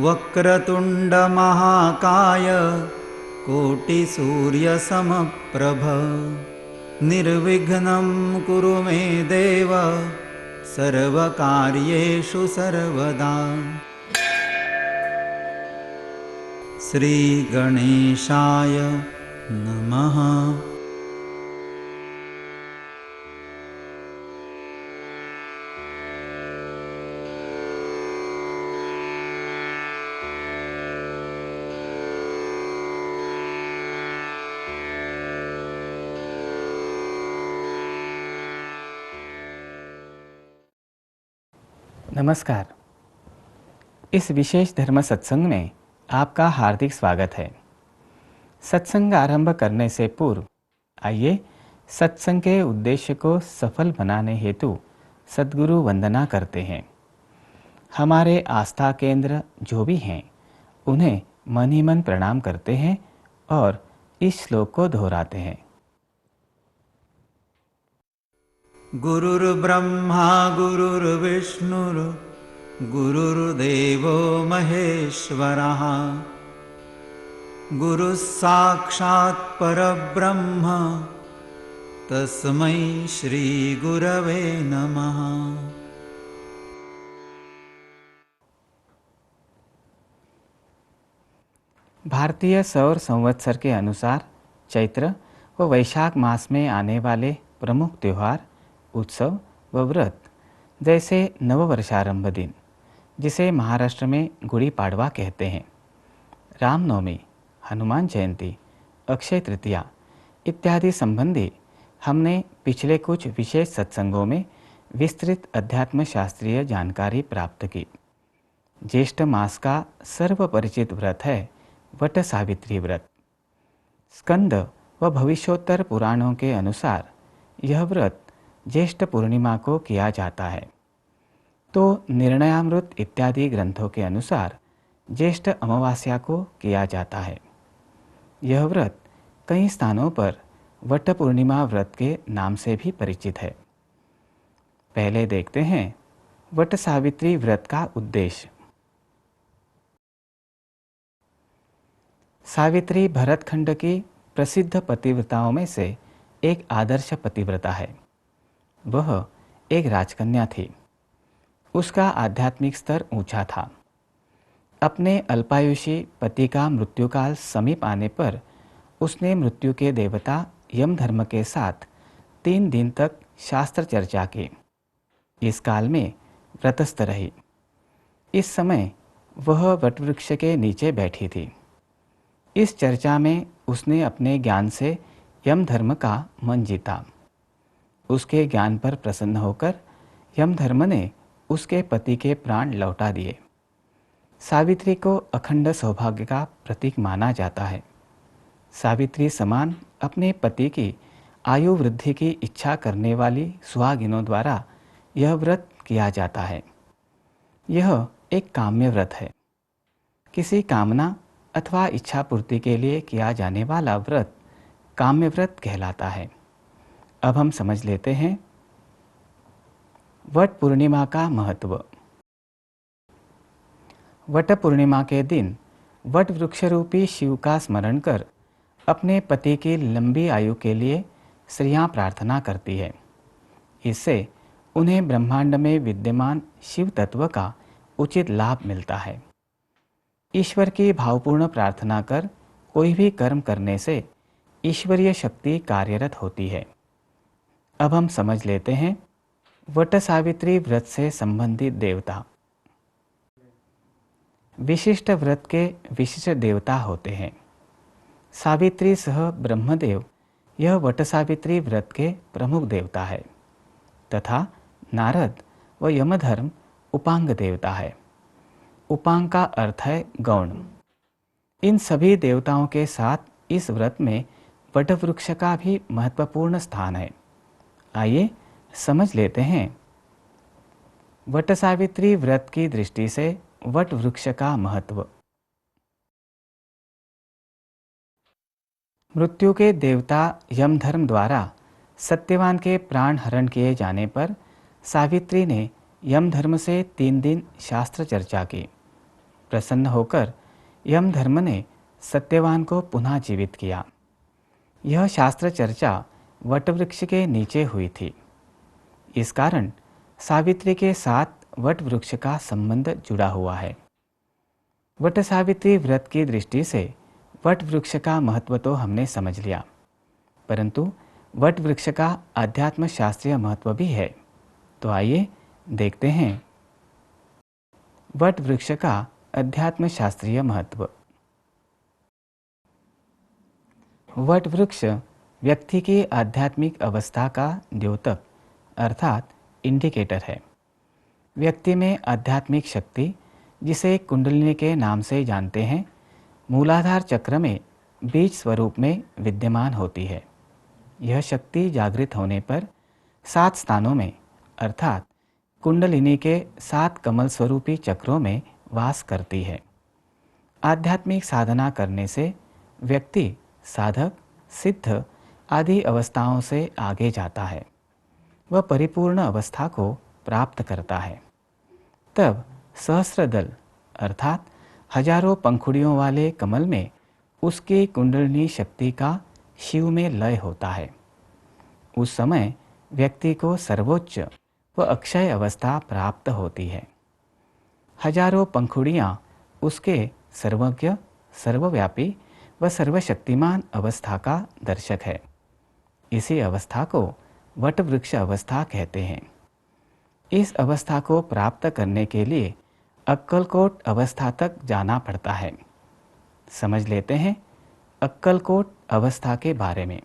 वक्रतुण्डमहाकाय कोटिसूर्यसमप्रभ निर्विघ्नं कुरु मे देव सर्वकार्येषु सर्वदा। श्रीगणेशाय नमः। नमस्कार। इस विशेष धर्म सत्संग में आपका हार्दिक स्वागत है। सत्संग आरंभ करने से पूर्व आइए सत्संग के उद्देश्य को सफल बनाने हेतु सद्गुरु वंदना करते हैं। हमारे आस्था केंद्र जो भी हैं उन्हें मन ही मन प्रणाम करते हैं और इस श्लोक को दोहराते हैं। गुरुर्ब्रह्मा गुरुर्विष्णुर् गुरुर्देवो महेश्वरः गुरुः साक्षात् परब्रह्म तस्मै श्री गुरवे नमः। भारतीय सौर संवत्सर के अनुसार चैत्र व वैशाख मास में आने वाले प्रमुख त्योहार, उत्सव व व्रत जैसे नववर्षारंभ दिन, जिसे महाराष्ट्र में गुड़ी पाड़वा कहते हैं, रामनवमी, हनुमान जयंती, अक्षय तृतीया इत्यादि संबंधी हमने पिछले कुछ विशेष सत्संगों में विस्तृत अध्यात्म शास्त्रीय जानकारी प्राप्त की। ज्येष्ठ मास का सर्वपरिचित व्रत है वट सावित्री व्रत। स्कंद व भविष्योत्तर पुराणों के अनुसार यह व्रत ज्येष्ठ पूर्णिमा को किया जाता है, तो निर्णयामृत इत्यादि ग्रंथों के अनुसार ज्येष्ठ अमावस्या को किया जाता है। यह व्रत कई स्थानों पर वट पूर्णिमा व्रत के नाम से भी परिचित है। पहले देखते हैं वट सावित्री व्रत का उद्देश्य। सावित्री भरतखंड की प्रसिद्ध पतिव्रताओं में से एक आदर्श पतिव्रता है। वह एक राजकन्या थी। उसका आध्यात्मिक स्तर ऊंचा था। अपने अल्पायुषी पति का मृत्युकाल समीप आने पर उसने मृत्यु के देवता यमधर्म के साथ 3 दिन तक शास्त्र चर्चा की। इस काल में व्रतस्थ रही। इस समय वह वटवृक्ष के नीचे बैठी थी। इस चर्चा में उसने अपने ज्ञान से यमधर्म का मन जीता। उसके ज्ञान पर प्रसन्न होकर यमधर्म ने उसके पति के प्राण लौटा दिए। सावित्री को अखंड सौभाग्य का प्रतीक माना जाता है। सावित्री समान अपने पति की आयु वृद्धि की इच्छा करने वाली सुहागिनों द्वारा यह व्रत किया जाता है। यह एक काम्य व्रत है। किसी कामना अथवा इच्छा पूर्ति के लिए किया जाने वाला व्रत काम्य व्रत कहलाता है। अब हम समझ लेते हैं वट पूर्णिमा का महत्व। वट पूर्णिमा के दिन वट वृक्ष रूपी शिव का स्मरण कर अपने पति की लंबी आयु के लिए स्त्रियां प्रार्थना करती है। इससे उन्हें ब्रह्मांड में विद्यमान शिव तत्व का उचित लाभ मिलता है। ईश्वर की भावपूर्ण प्रार्थना कर कोई भी कर्म करने से ईश्वरीय शक्ति कार्यरत होती है। अब हम समझ लेते हैं वट सावित्री व्रत से संबंधित देवता। विशिष्ट व्रत के विशिष्ट देवता होते हैं। सावित्री सह ब्रह्मदेव यह वट सावित्री व्रत के प्रमुख देवता है तथा नारद व यमधर्म उपांग देवता है। उपांग का अर्थ है गौण। इन सभी देवताओं के साथ इस व्रत में वट वृक्ष का भी महत्वपूर्ण स्थान है। आइए समझ लेते हैं वट सावित्री व्रत की दृष्टि से वट वृक्ष का महत्व। मृत्यु के देवता यमधर्म द्वारा सत्यवान के प्राण हरण किए जाने पर सावित्री ने यमधर्म से 3 दिन शास्त्र चर्चा की। प्रसन्न होकर यमधर्म ने सत्यवान को पुनः जीवित किया। यह शास्त्र चर्चा वटवृक्ष के नीचे हुई थी। इस कारण सावित्री के साथ वटवृक्ष का संबंध जुड़ा हुआ है। वट सावित्री व्रत की दृष्टि से वटवृक्ष का महत्व तो हमने समझ लिया, परंतु वटवृक्ष का आध्यात्म शास्त्रीय महत्व भी है। तो आइए देखते हैं वटवृक्ष का अध्यात्म शास्त्रीय महत्व। वटवृक्ष व्यक्ति की आध्यात्मिक अवस्था का द्योतक अर्थात इंडिकेटर है। व्यक्ति में आध्यात्मिक शक्ति, जिसे कुंडलिनी के नाम से जानते हैं, मूलाधार चक्र में बीज स्वरूप में विद्यमान होती है। यह शक्ति जागृत होने पर 7 स्थानों में अर्थात कुंडलिनी के 7 कमल स्वरूपी चक्रों में वास करती है। आध्यात्मिक साधना करने से व्यक्ति साधक, सिद्ध आदि अवस्थाओं से आगे जाता है। वह परिपूर्ण अवस्था को प्राप्त करता है। तब सहस्त्रदल अर्थात हजारों पंखुड़ियों वाले कमल में उसकी कुंडलिनी शक्ति का शिव में लय होता है। उस समय व्यक्ति को सर्वोच्च व अक्षय अवस्था प्राप्त होती है। हजारों पंखुड़ियाँ उसके सर्वज्ञ, सर्वव्यापी व सर्वशक्तिमान अवस्था का दर्शक है। इसी अवस्था को वटवृक्ष अवस्था कहते हैं। इस अवस्था को प्राप्त करने के लिए अक्कलकोट अवस्था तक जाना पड़ता है। समझ लेते हैं अक्कलकोट अवस्था के बारे में।